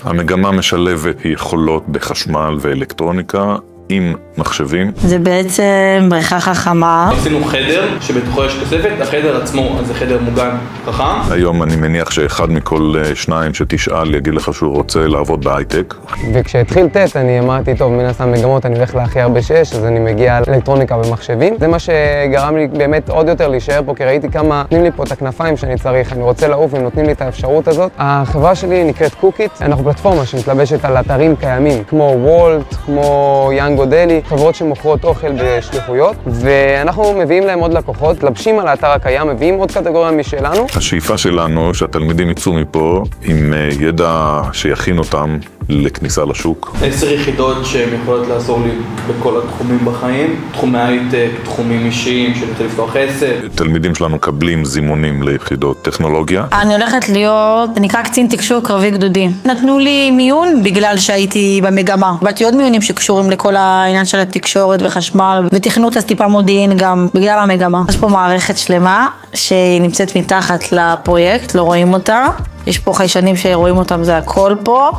המגמה משלבת יכולות בחשמל ואלקטרוניקה עם מחשבים. זה בעצם בריכה חכמה. עשינו חדר שבתוכו יש תוספת, החדר עצמו זה חדר מוגן חכם. היום אני מניח שאחד מכל שניים שתשאל יגיד לך שהוא רוצה לעבוד בהייטק. וכשהתחיל טט אני אמרתי, טוב, מן הסתם מגמות אני הולך להכי הרבה שיש, אז אני מגיע לאלקטרוניקה ומחשבים. זה מה שגרם לי באמת עוד יותר להישאר פה, כי ראיתי כמה נותנים לי פה את הכנפיים שאני צריך, אני רוצה לעוף ונותנים לי את האפשרות הזאת. החברה שלי נקראת קוקיט, אנחנו פלטפורמה שמתלבשת על אתרים קיימים, כמו וולט, כמו יאנגו דלי, חברות שמוכרות אוכל בשליחויות, ואנחנו מביאים להם עוד לקוחות, לבשים על האתר הקיים, מביאים עוד קטגוריה משלנו. השאיפה שלנו שהתלמידים יצאו מפה עם ידע שיכין אותם לכניסה לשוק. 10 יחידות שהן יכולות לעזור לי בכל התחומים בחיים, תחומי הייטק, תחומים אישיים, שאני רוצה לפתוח עסק. תלמידים שלנו מקבלים זימונים ליחידות טכנולוגיה. אני הולכת להיות, זה נקרא קצין תקשור קרבי גדודי. נתנו לי מיון בגלל שהייתי במגמה. באתי עוד מיונים שקשורים לכל העניין של התקשורת וחשמל, ותכנות אז טיפה מודיעין גם בגלל המגמה. יש פה מערכת שלמה שהיא נמצאת מתחת לפרויקט, לא רואים אותה. יש פה חיישנים שרואים אותם, זה הכל פה,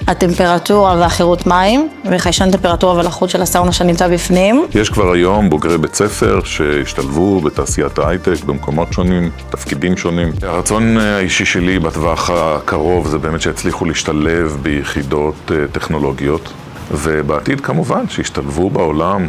הטמפרטורה והחירות מים, וחיישן טמפרטורה ולחות של הסאונה שנמצא בפנים. יש כבר היום בוגרי בית ספר שהשתלבו בתעשיית ההייטק במקומות שונים, תפקידים שונים. הרצון האישי שלי בטווח הקרוב זה באמת שהצליחו להשתלב ביחידות טכנולוגיות, ובעתיד כמובן שהשתלבו בעולם.